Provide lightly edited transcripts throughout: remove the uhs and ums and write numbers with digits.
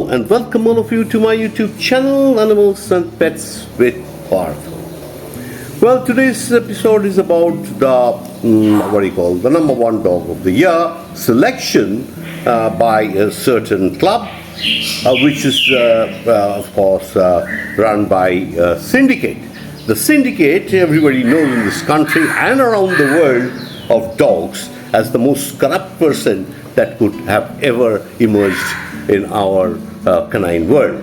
and welcome all of you to my YouTube channel, Animals and Pets with Partha. Well, today's episode is about the number one dog of the year selection by a certain club, which is of course run by Syndicate. The Syndicate, everybody knows in this country and around the world of dogs as the most corrupt person that could have ever emerged in our canine world.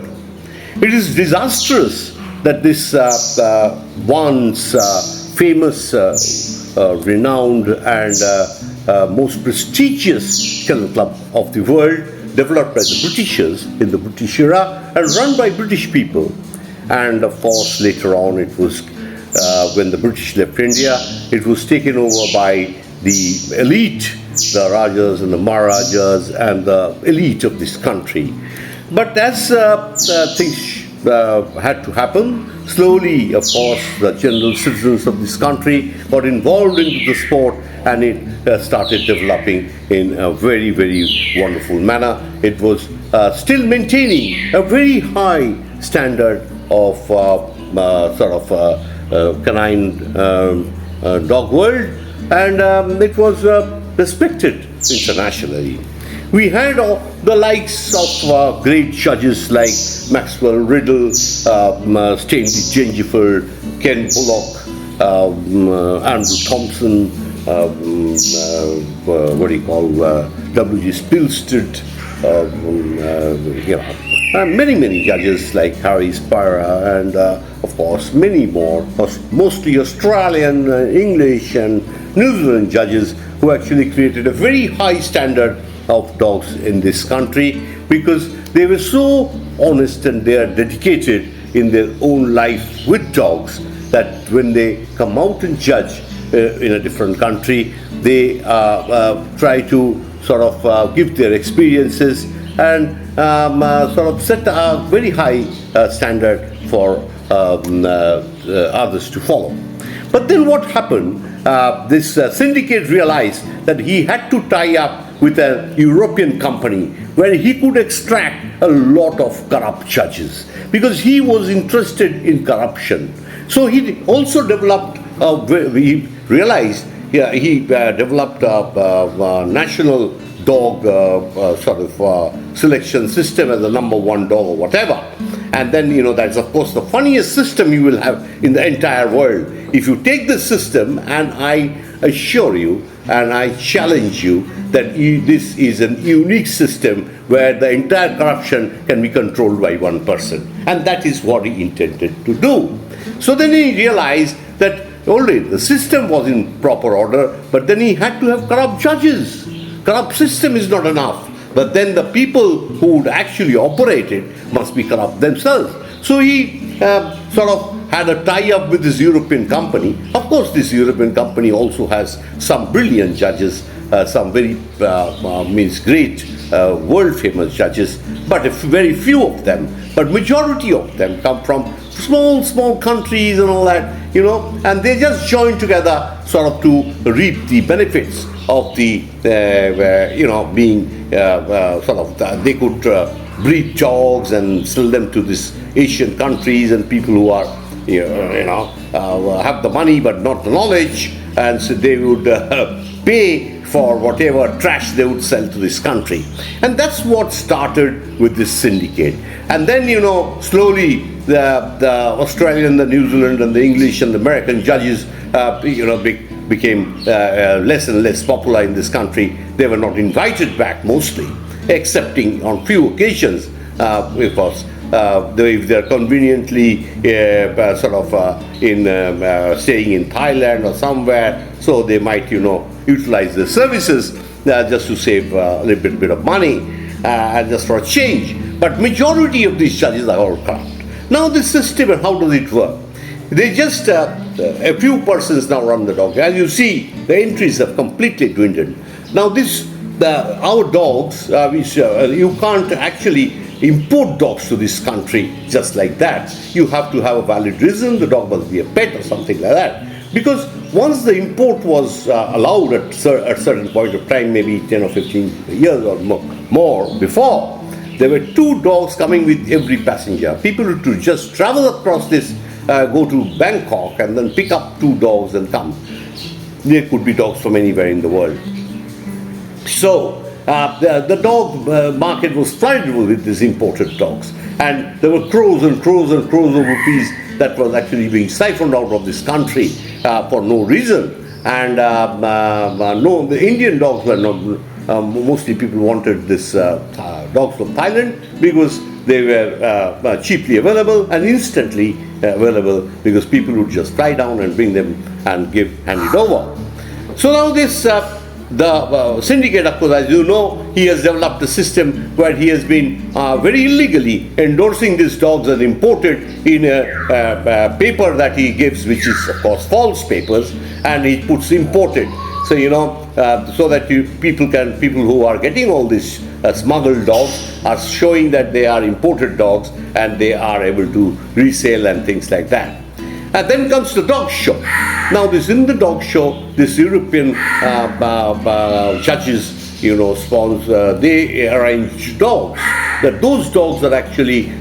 It is disastrous that this once famous, renowned and most prestigious kennel club of the world, developed by the Britishers in the British era and run by British people. And of course later on it was, when the British left India, it was taken over by the elite, the Rajas and the Maharajas and the elite of this country. But as things had to happen, slowly, of course, the general citizens of this country got involved into the sport, and it started developing in a very, very wonderful manner. It was still maintaining a very high standard of canine dog world, and it was respected internationally. We had the likes of great judges like Maxwell Riddle, Stanley Gengiford, Ken Bullock, Andrew Thompson, W.G. Spilstead, many judges like Harry Spira, and of course many more, mostly Australian, English and New Zealand judges who actually created a very high standard of dogs in this country, because they were so honest and they are dedicated in their own life with dogs that when they come out and judge in a different country, they try to give their experiences and set a very high standard for others to follow. But then what happened? This syndicate realized that he had to tie up with a European company where he could extract a lot of corrupt judges, because he was interested in corruption. So he also developed, he realized he developed a national dog selection system as the number one dog or whatever. And then, that's of course the funniest system you will have in the entire world. If you take this system, and I assure you and I challenge you that this is a unique system where the entire corruption can be controlled by one person. And that is what he intended to do. So then he realized that only the system was in proper order, but then he had to have corrupt judges. Corrupt system is not enough, but then the people who would actually operate it must be corrupt themselves. So he had a tie-up with this European company. Of course, this European company also has some brilliant judges, some very great world-famous judges, but very few of them. But majority of them come from small countries and all that, and they just join together to reap the benefits of the, being they could breed dogs and sell them to these Asian countries and people who are, have the money but not the knowledge, and so they would pay for whatever trash they would sell to this country. And that's what started with this syndicate. And then, slowly the Australian, the New Zealand and the English and the American judges, became less and less popular in this country. They were not invited back mostly, excepting on few occasions, because if they're conveniently staying in Thailand or somewhere, so they might utilize the services just to save a little bit of money and just for a change. But majority of these judges are all corrupt. Now this system, how does it work? They just a few persons now run the dog. As you see, the entries have completely dwindled. Now our dogs, you can't actually import dogs to this country just like that. You have to have a valid reason. The dog must be a pet or something like that. Because once the import was allowed at a certain point of time, maybe 10 or 15 years or more before, there were 2 dogs coming with every passenger. People to just travel across this, go to Bangkok and then pick up 2 dogs and come. There could be dogs from anywhere in the world. So the dog market was flooded with these imported dogs, and there were crores and crores and crores of rupees that was actually being siphoned out of this country for no reason. And no, the Indian dogs were not. Mostly people wanted this dogs from Thailand because they were cheaply available and instantly available, because people would just fly down and bring them and hand it over. So now this the syndicate, of course, as you know, he has developed a system where he has been very illegally endorsing these dogs as imported in a paper that he gives, which is of course false papers, and he puts imported. So so that people who are getting all these smuggled dogs are showing that they are imported dogs, and they are able to resell and things like that. And then comes the dog show. Now, in the dog show, this European judges, sponsor, they arrange dogs. That those dogs are actually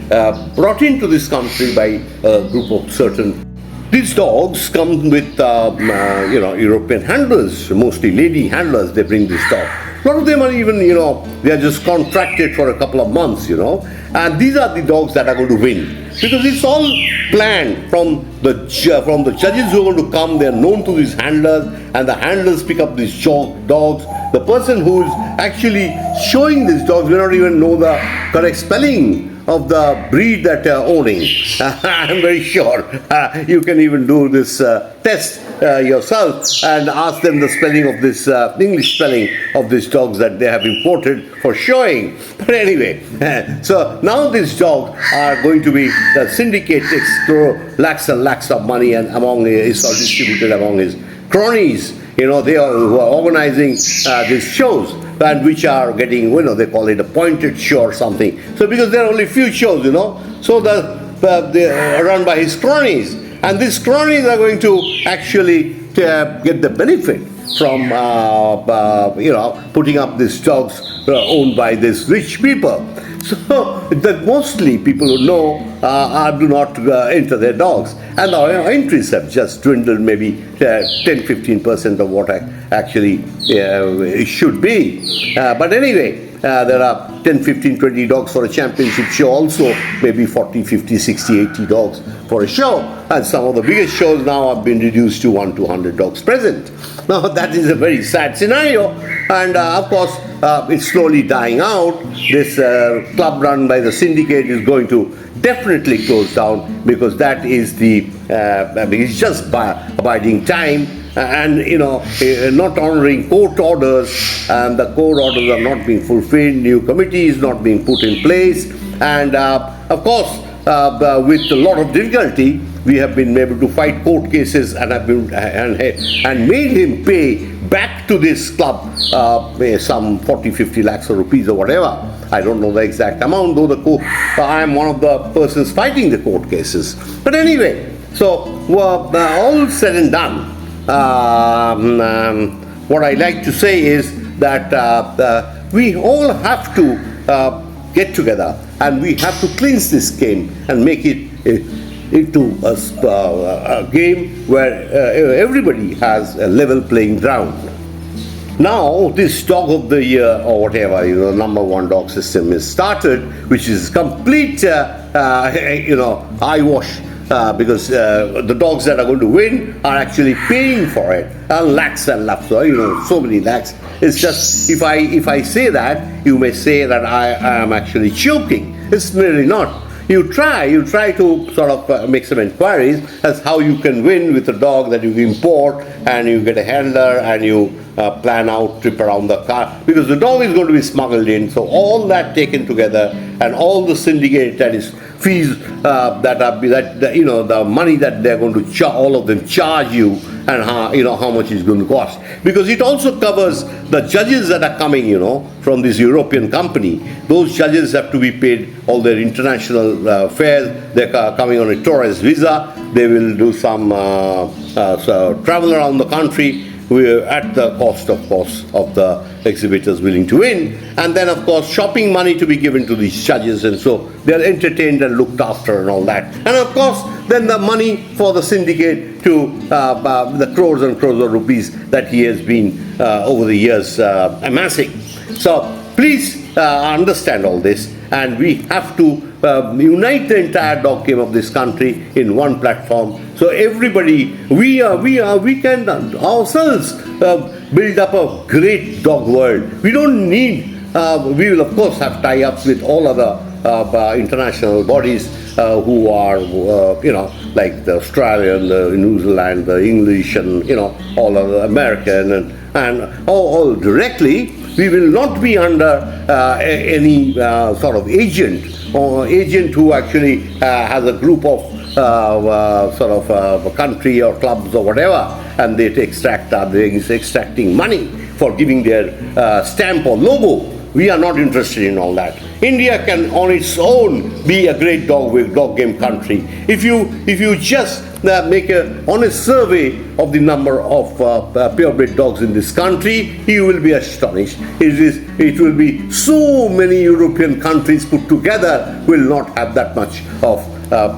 brought into this country by a group of certain. These dogs come with, European handlers, mostly lady handlers. They bring this dog. A lot of them are even, they are just contracted for a couple of months, and these are the dogs that are going to win, because it's all planned from the judges who are going to come. They are known to these handlers, and the handlers pick up these dogs. The person who is actually showing these dogs may not even know the correct spelling of the breed that they are owning. I'm very sure you can even do this test yourself and ask them the spelling of this English spelling of these dogs that they have imported for showing. But anyway, so now these dogs are going to be, the syndicate takes lakhs and lakhs of money, and is distributed among his cronies. They are who are organizing these shows, and which are getting, they call it a pointed show or something. So because there are only few shows, so they are run by his cronies, and these cronies are going to actually get the benefit from putting up these dogs owned by these rich people. So that mostly people who know do not enter their dogs, and our entries have just dwindled, maybe 10-15% of what actually it should be. But anyway, there are 10, 15, 20 dogs for a championship show also, maybe 40, 50, 60, 80 dogs for a show, and some of the biggest shows now have been reduced to 1 to 100 dogs present. Now that is a very sad scenario, and of course it's slowly dying out. This club run by the syndicate is going to definitely close down, because that is it's just abiding time, and not honoring court orders, and the court orders are not being fulfilled. New committee is not being put in place, and of course with a lot of difficulty we have been able to fight court cases, and have been and made him pay back to this club some 40-50 lakhs of rupees or whatever. I don't know the exact amount, though I am one of the persons fighting the court cases. But anyway, so all said and done, what I like to say is that we all have to get together, and we have to cleanse this game and make it into a game where everybody has a level playing ground. Now this dog of the year or whatever, number 1 dog system is started, which is complete eyewash, because the dogs that are going to win are actually paying for it, lakhs and lakhs, so many lakhs. It's just, if I say that, you may say that I am actually joking. It's really not. You try to sort of make some inquiries as how you can win with a dog that you import, and you get a handler, and you plan out trip around the car, because the dog is going to be smuggled in. So all that taken together, and all the syndicate, that is fees the money that they're going to all of them charge you, and how much it's going to cost, because it also covers the judges that are coming from this European company. Those judges have to be paid all their international fares. They're coming on a tourist visa. They will do some travel around the country at the cost, of course, of the exhibitors willing to win, and then of course shopping money to be given to these judges, and so they're entertained and looked after and all that. And of course then the money for the syndicate to the crores and crores of rupees that he has been over the years amassing. So please understand all this, and we have to unite the entire dog game of this country in one platform. So everybody, we can ourselves build up a great dog world. We don't need. We will of course have tie-ups with all other international bodies who are, like the Australian, the New Zealand, the English, and all of the American, and all directly. We will not be under any sort of agent who actually has a group of a country or clubs or whatever, and they're extracting money for giving their stamp or logo. We are not interested in all that. India can on its own be a great dog game country. If you just make an honest survey of the number of purebred dogs in this country, you will be astonished. It will be so many European countries put together will not have that much of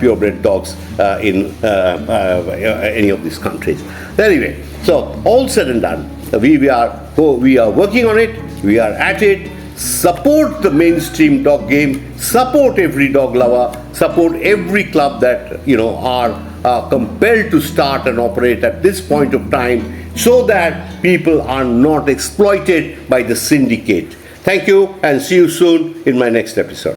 purebred dogs in any of these countries. Anyway, so all said and done, we are working on it. We are at it. Support the mainstream dog game, support every dog lover, support every club that are compelled to start and operate at this point of time, so that people are not exploited by the syndicate. Thank you, and see you soon in my next episode.